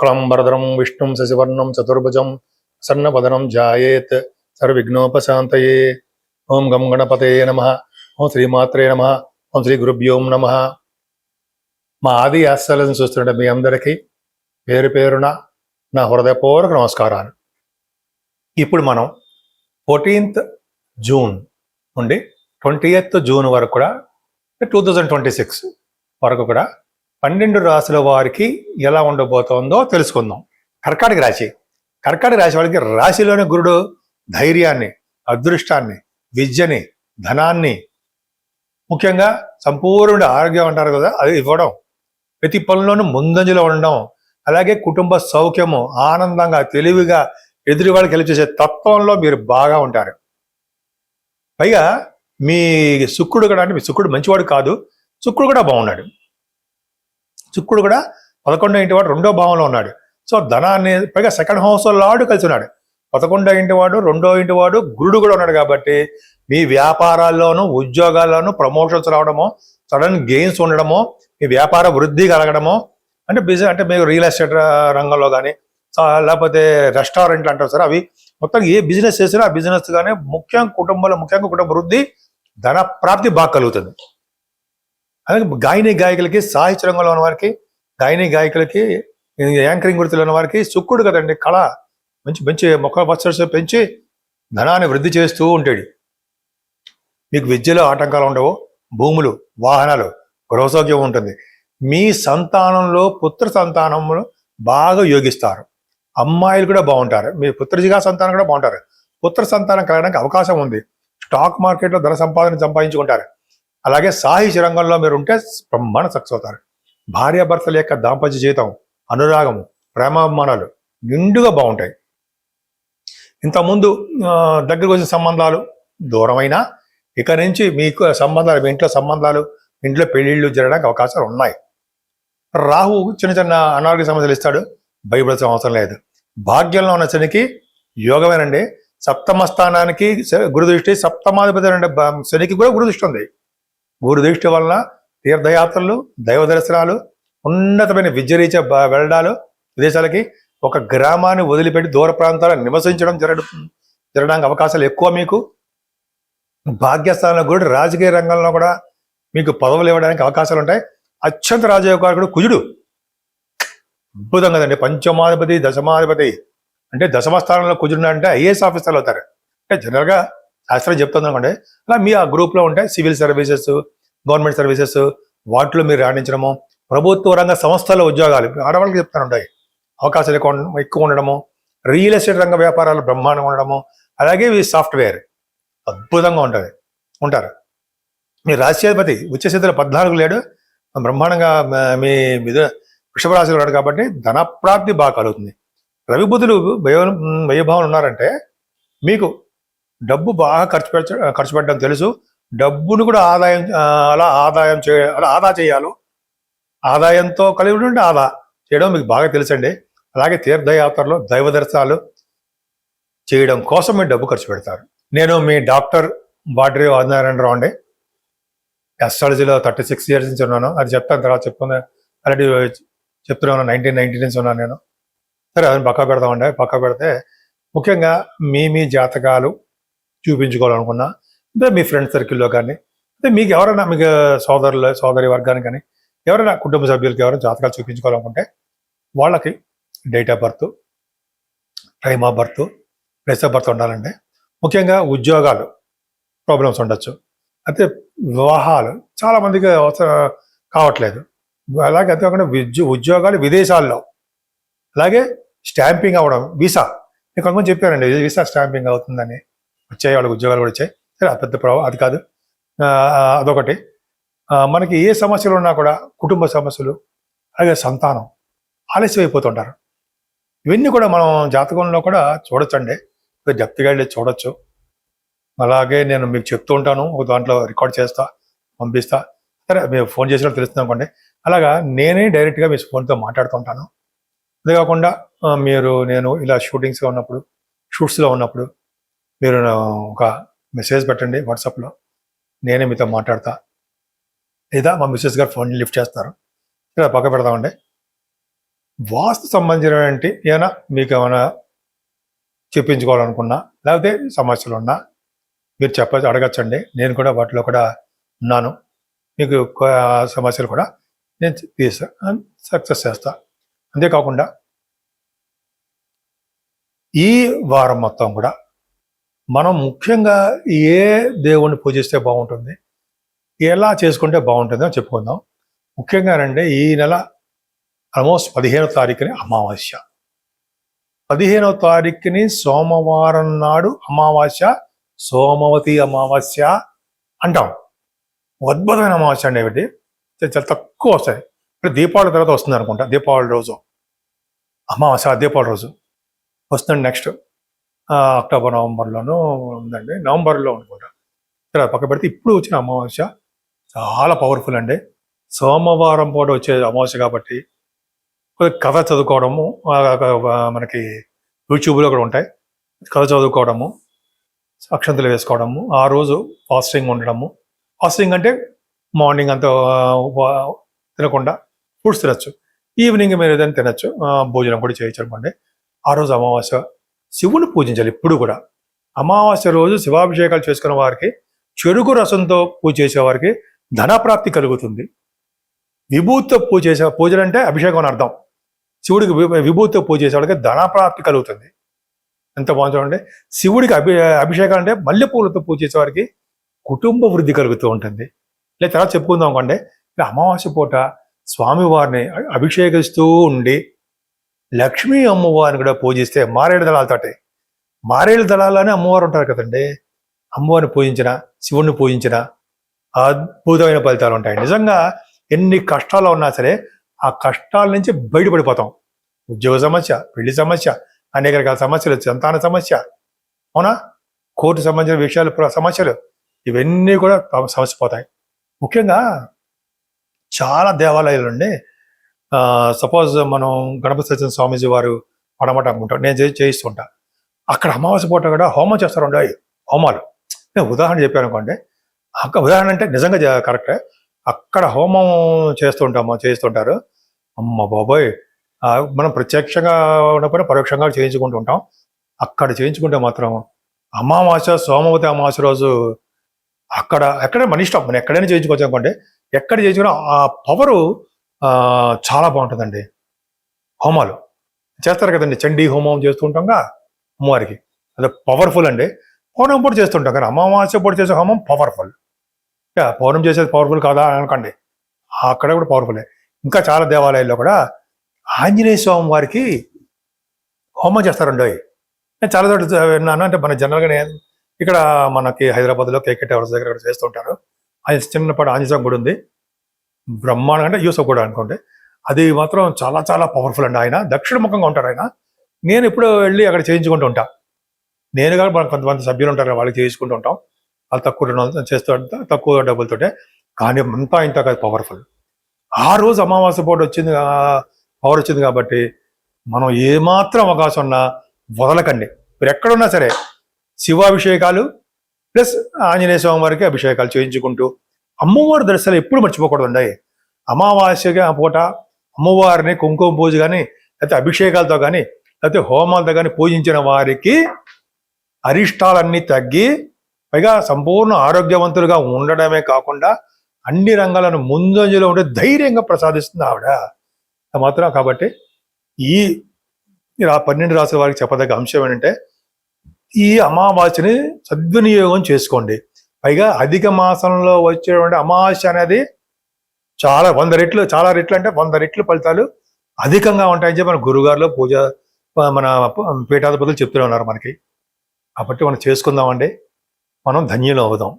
క్లంబరధరం విష్ణుం శశివర్ణం చతుర్భుజం సన్నవదనం ధ్యాయేత్ సర్వవిఘ్నోపశాంతయే. ఓం గం గణపతయే నమః. ఓం శ్రీమాత్రే నమః. ఓం శ్రీ గురుభ్యోం నమః. మా ఆది ఆశలను చూస్తుంటే మీ అందరికీ పేరు పేరున నా హృదయపూర్వక నమస్కారాలు. ఇప్పుడు మనం 14th జూన్ నుండి 20th జూన్ వరకు కూడా 2026 వరకు కూడా 12 రాశుల వారికి ఎలా ఉండబోతోందో తెలుసుకుందాం. కర్కాటక రాశి వాళ్ళకి రాశిలోని గురుడు ధైర్యాన్ని, అదృష్టాన్ని, విద్యని, ధనాన్ని, ముఖ్యంగా సంపూర్ణ ఆరోగ్యం అంటారు కదా, అది ఇవ్వడం, ప్రతి పనుల్లోనూ ముందంజలో ఉండడం, అలాగే కుటుంబ సౌఖ్యము, ఆనందంగా, తెలివిగా ఎదురు వాళ్ళకి హెల్ప్ చేసే తత్వంలో మీరు బాగా ఉంటారు. పైగా మీ శుక్రుడు కూడా, అంటే మీ శుక్రుడు మంచివాడు కాదు, శుక్రుడు కూడా బాగున్నాడు. శుక్రుడు కూడా 11వ ఇంటి వాడు 2వ భావంలో ఉన్నాడు. సో ధనాన్ని, పైగా సెకండ్ హౌస్ లాడు కలిసి ఉన్నాడు. 11వ ఇంటి వాడు, 2వ ఇంటి వాడు, గురుడు కూడా ఉన్నాడు. కాబట్టి మీ వ్యాపారాల్లోనూ ఉద్యోగాల్లోనూ ప్రమోషన్స్ రావడమో, సడన్ గెయిన్స్ ఉండడమో, మీ వ్యాపార వృద్ధి కలగడమో, అంటే బిజినెస్, అంటే మీరు రియల్ ఎస్టేట్ రంగంలో కానీ, లేకపోతే రెస్టారెంట్లు అంటారు సార్, అవి మొత్తం ఏ బిజినెస్ చేసినా ఆ బిజినెస్ కానీ ముఖ్యంగా కుటుంబ వృద్ధి, ధన ప్రాప్తి బాగా కలుగుతుంది. అలాగే గాయకులకి, సాహిత్య రంగంలో ఉన్న వారికి, గాయకులకి, యాంకరింగ్ వృత్తిలో ఉన్న వారికి శుక్రుడు కదండి, కళ మంచి మొక్కల పచ్చడి పెంచి ధనాన్ని వృద్ధి చేస్తూ ఉంటాడు. మీకు విద్యలో ఆటంకాలు ఉండవు, భూములు, వాహనాలు, గృహసౌఖ్యం ఉంటుంది. మీ సంతానంలో పుత్ర సంతానములు బాగా యోగిస్తారు. అమ్మాయిలు కూడా బాగుంటారు. మీ పుత్రజిగా సంతానం కూడా బాగుంటారు. పుత్ర సంతానం కలగడానికి అవకాశం ఉంది. స్టాక్ మార్కెట్లో ధన సంపాదించుకుంటారు. అలాగే సాహిత్య రంగంలో మీరు ఉంటే బ్రహ్మాండ సక్సెస్ అవుతారు. భార్యాభర్తల యొక్క దాంపత్య జీవితం, అనురాగము, ప్రేమాభిమానాలు నిండుగా బాగుంటాయి. ఇంతకుముందు దగ్గరకు వచ్చిన సంబంధాలు దూరమైనా ఇక నుంచి మీకు సంబంధాలు, మీ ఇంట్లో సంబంధాలు, ఇంట్లో పెళ్లిళ్ళు జరగడానికి అవకాశాలు ఉన్నాయి. రాహు చిన్న అనారోగ్య సమస్యలు ఇస్తాడు, భయపడాల్సిన అవసరం లేదు. భాగ్యంలో ఉన్న శనికి యోగమేనండి. సప్తమ స్థానానికి గురు దృష్టి, సప్తమాధిపతి అంటే శనికి కూడా గురు దృష్టి ఉంది. గురు దృష్టి వలన తీర్థయాత్రలు, దైవ దర్శనాలు, ఉన్నతమైన విద్యరీత్యా వెళ్ళడాలు, విదేశాలకి, ఒక గ్రామాన్ని వదిలిపెట్టి దూర ప్రాంతాల్లో నివసించడం జరగడానికి అవకాశాలు ఎక్కువ. మీకు భాగ్యస్థానంలో కూడా రాజకీయ రంగంలో కూడా మీకు పదవులు ఇవ్వడానికి అవకాశాలు ఉంటాయి. అత్యంత రాజయోగారుడు కుజుడు అద్భుతం కదండి. పంచమాధిపతి, దశమాధిపతి, అంటే దశమ స్థానంలో కుజుడు అంటే ఐఏఎస్ ఆఫీసర్లు అవుతారు. అంటే జనరల్గా శాస్త్రం చెప్తుంది అనుకోండి. అలా మీ ఆ గ్రూప్లో ఉంటే సివిల్ సర్వీసెస్, గవర్నమెంట్ సర్వీసెస్, వాటిలో మీరు రాణించడము, ప్రభుత్వ రంగ సంస్థల ఉద్యోగాలు ఆడవాళ్ళకి చెప్తాను ఉంటాయి, అవకాశాలు ఎక్కువ ఉండడము, రియల్ ఎస్టేట్ రంగ వ్యాపారాలు బ్రహ్మాండంగా ఉండడము, అలాగే ఈ సాఫ్ట్వేర్ అద్భుతంగా ఉంటారు. మీ రాశ్యాధిపతి ఉచ్చస్థితిలో 14 లేడు, బ్రహ్మాండంగా మీ వృషభ రాశిలో ఉన్నాడు. కాబట్టి ధనప్రాప్తి బాగా కలుగుతుంది. రవి బుధులు వ్యయభావం ఉన్నారంటే మీకు డబ్బు బాగా ఖర్చు పెట్టడం తెలుసు. డబ్బును కూడా ఆదా చేయాలి. ఆదాయంతో కలిగి ఉంటే ఆదా చేయడం మీకు బాగా తెలుసండి. అలాగే తీర్థయాత్రలు, దైవ దర్శనాలు చేయడం కోసం మీరు డబ్బు ఖర్చు పెడతారు. నేను మీ డాక్టర్ బాడ్రి ఆదినారాయణరావు అండి. అస్ట్రాలజీలో 36 years నుంచి ఉన్నాను. అది చెప్తాను, తర్వాత చెప్పుకుందా, ఆల్రెడీ చెప్తున్నాను. 1990 నుంచి ఉన్నాను నేను. సరే, అదని పక్కా పెడతామండి. పక్కా పెడితే ముఖ్యంగా మీ జాతకాలు చూపించుకోవాలనుకున్నా, అంటే మీ ఫ్రెండ్ సర్కిల్లో కానీ, అంటే మీకు ఎవరైనా, మీకు సోదరి వర్గానికి కానీ, ఎవరైనా కుటుంబ సభ్యులకి ఎవరైనా జాతకాలు చూపించుకోవాలనుకుంటే వాళ్ళకి date of birth, time of birth, place of birth ఉండాలండి. ముఖ్యంగా ఉద్యోగాలు ప్రాబ్లమ్స్ ఉండొచ్చు. అయితే వివాహాలు చాలామందికి కావట్లేదు. అలాగే అంతేకాకుండా ఉద్యోగాలు విదేశాల్లో, అలాగే స్టాంపింగ్ అవ్వడం, వీసా. నేను కొంతమంది చెప్పారండి వీసా స్టాంపింగ్ అవుతుందని, వచ్చాయి వాళ్ళకి ఉద్యోగాలు కూడా వచ్చాయి. సరే, పెద్ద ప్రభావం అది కాదు. అదొకటి. మనకి ఏ సమస్యలు ఉన్నా కూడా, కుటుంబ సమస్యలు, అలాగే సంతానం ఆలస్యం అయిపోతుంటారు. ఇవన్నీ కూడా మనం జాతకంలో కూడా చూడొచ్చండి. డెప్త్గా వెళ్ళి చూడొచ్చు. అలాగే నేను మీకు చెప్తూ ఉంటాను, ఒక దాంట్లో రికార్డ్ చేస్తా, పంపిస్తా. సరే, మీరు ఫోన్ చేసినట్టు తెలుస్తుంది అనుకోండి. అలాగా నేనే డైరెక్ట్గా మీ ఫోన్తో మాట్లాడుతుంటాను. అంతేకాకుండా నేను ఇలా షూట్స్లో ఉన్నప్పుడు మీరు ఒక మెసేజ్ పెట్టండి వాట్సాప్లో, నేనే మీతో మాట్లాడతా. లేదా మా మిస్సెస్ గారు ఫోన్ లిఫ్ట్ చేస్తారు. ఇలా పక్క పెడదామండి. వాస్తు సంబంధించినటువంటి ఏమైనా మీకు ఏమైనా చెప్పించుకోవాలనుకున్నా, లేకపోతే సమస్యలు ఉన్నా మీరు అడగచ్చండి. నేను కూడా వాటిలో కూడా ఉన్నాను. మీకు సమస్యలు కూడా నేను సక్సెస్ చేస్తా. అంతేకాకుండా ఈ వారం మొత్తం కూడా మనం ముఖ్యంగా ఏ దేవుణ్ణి పూజిస్తే బాగుంటుంది, ఎలా చేసుకుంటే బాగుంటుంది అని చెప్పుకుందాం. ముఖ్యంగానండి ఈ నెల ఆల్మోస్ట్ 15వ తారీఖుని అమావాస్య. 15వ తారీఖుని సోమవారం నాడు అమావాస్య, సోమవతి అమావాస్య అంటాం. అద్భుతమైన అమావాస్య అండి. ఏమిటి చాలా తక్కువ వస్తాయి. ఇప్పుడు దీపావళి తర్వాత వస్తుంది అనుకుంటా. దీపావళి రోజు అమావాస్య, దీపావళి రోజు వస్తుంది. నెక్స్ట్ అక్టోబర్ నవంబర్లోనూ ఉందండి. నవంబర్లో అనుకుంటా. తర్వాత పక్క పెడితే ఇప్పుడు వచ్చిన అమావాస్య చాలా పవర్ఫుల్ అండి. సోమవారం పూట వచ్చే అమావాస్య కాబట్టి కథ చదువుకోవడము, మనకి యూట్యూబ్లో కూడా ఉంటాయి. కథ చదువుకోవడము, అక్షంతలు వేసుకోవడము, ఆ రోజు ఫాస్టింగ్ ఉండడము. ఫాస్టింగ్ అంటే మార్నింగ్ అంతా తినకుండా ఫ్రూట్స్ తినచ్చు, ఈవినింగ్ మీరు ఏదైనా తినచ్చు, భోజనం కూడా చేయొచ్చు అనుకోండి. ఆ రోజు అమావాస్య శివుని పూజించాలి. ఇప్పుడు కూడా అమావాస్య రోజు శివాభిషేకాలు చేసుకున్న వారికి, చెరుకు రసంతో పూజ చేసేవారికి ధనప్రాప్తి కలుగుతుంది. విభూతితో పూజ చేసే, పూజలు అంటే అభిషేకం అని అర్థం. శివుడికి విభూతితో పూజ చేసేవాడికి ధనప్రాప్తి కలుగుతుంది. ఎంత బాగుంటుందంటే శివుడికి అభిషేకం అంటే మల్లెపూలతో పూజ చేసేవారికి కుటుంబ వృద్ధి కలుగుతూ ఉంటుంది. లేదా తర్వాత చెప్పుకుందాం అనుకోండి, అమావాస్య పూట స్వామివారిని అభిషేకిస్తూ ఉండి లక్ష్మీ అమ్మవారిని కూడా పూజిస్తే మారేడు దళాలతోటి, మారేడు దళాలని అమ్మవారు ఉంటారు కదండి, అమ్మవారిని పూజించిన, శివుడిని పూజించిన అద్భుతమైన ఫలితాలు ఉంటాయి. నిజంగా ఎన్ని కష్టాలు ఉన్నా సరే ఆ కష్టాల నుంచి బయటపడిపోతాం. ఉద్యోగ సమస్య, పెళ్లి సమస్య, అనేక రకాల సమస్యలు, సంతాన సమస్య, అవునా, కోర్టు సంబంధించిన విషయాలు, సమస్యలు, ఇవన్నీ కూడా సమస్య పోతాయి. ముఖ్యంగా చాలా దేవాలయాలు అండి. సపోజ్ మనం గణపతి సత్యనారాయణ స్వామీజీ వారు పడమట అనుకుంటాం, నేను చేయిస్తుంటా. అక్కడ అమావాస్య పూట కూడా హోమం చేస్తారండి. హోమాలు నేను ఉదాహరణ చెప్పాను అనుకోండి. ఉదాహరణ అంటే నిజంగా కరెక్టే. అక్కడ హోమం చేస్తుంటారు. అమ్మ బాబోయ్, మనం ప్రత్యక్షంగా ఉన్నప్పుడు పరోక్షంగా చేయించుకుంటూ ఉంటాం. అక్కడ చేయించుకుంటే మాత్రం అమావాస్య, సోమవతి అమావాస్య రోజు ఎక్కడ మన ఇష్టం, మనం ఎక్కడైనా చేయించుకోవచ్చు అనుకోండి. ఎక్కడ చేయించుకున్నా ఆ పవరు చాలా బాగుంటుందండి. హోమాలు చేస్తారు కదండి, చండీ హోమం చేస్తుంటాంగా అమ్మవారికి, అది పవర్ఫుల్ అండి. పౌర్ణమి పూట చేస్తుంటాం కానీ అమావాస్య పూట చేసే హోమం పవర్ఫుల్. పౌర్ణమి చేసేది పవర్ఫుల్ కాదా అనుకోండి, అక్కడ కూడా పవర్ఫులే. ఇంకా చాలా దేవాలయాల్లో కూడా ఆంజనేయ స్వామి వారికి హోమం చేస్తారండి. నేను చాలా చోట్ల విన్నాను. అంటే మన జనరల్గా ఇక్కడ మనకి హైదరాబాద్లో కేకే టవర్స్ దగ్గర చేస్తుంటారు. ఆయన చిన్నపాటి ఆంజనేయ స్వామి గుడి ఉంది, బ్రహ్మాండంగా, అంటే యూసఫ్ కూడా అనుకోండి. అది మాత్రం చాలా చాలా పవర్ఫుల్ అండి. ఆయన దక్షిణముఖంగా ఉంటారు ఆయన. నేను ఎప్పుడు వెళ్ళి అక్కడ చేయించుకుంటూ ఉంటా. నేను కానీ మన కొంతమంది సభ్యులు ఉంటారు, వాళ్ళకి చేయించుకుంటూ ఉంటాం. వాళ్ళు తక్కువ డబ్బులతోటే, కానీ అంతా ఇంత కాదు, పవర్ఫుల్. ఆ రోజు అమావాస్య పూట పవర్ వచ్చింది కాబట్టి మనం ఏమాత్రం అవకాశం ఉన్నా వదలకండి. మీరు ఎక్కడున్నా సరే శివాభిషేకాలు ప్లస్ ఆంజనేయ స్వామి వారికి అభిషేకాలు చేయించుకుంటూ అమ్మవారి దర్శనాలు ఎప్పుడు మర్చిపోకూడదండి. అమావాస్యగా పూట అమ్మవారిని కుంకుమ పూజ కానీ, లేకపోతే అభిషేకాలతో కానీ, లేకపోతే హోమాలతో కానీ పూజించిన వారికి అరిష్టాలన్నీ తగ్గి పైగా సంపూర్ణ ఆరోగ్యవంతులుగా ఉండడమే కాకుండా అన్ని రంగాలను ముందంజలో ఉండే ధైర్యంగా ప్రసాదిస్తుంది ఆవిడ మాత్రం. కాబట్టి ఈ 12 రాసుల వారికి చెప్పదగ్గ అంశం ఏంటంటే ఈ అమావాస్యని సద్వినియోగం చేసుకోండి. పైగా అధిక మాసంలో వచ్చేటువంటి అమావాస్య అనేది చాలా 100 రెట్లు, చాలా రెట్లు అంటే 100 రెట్లు ఫలితాలు అధికంగా ఉంటాయని చెప్పి మన గురుగారులో మన పీఠాధిపతులు చెప్తూనే ఉన్నారు మనకి. కాబట్టి మనం చేసుకుందామండి, మనం ధన్యులు అవుదాం.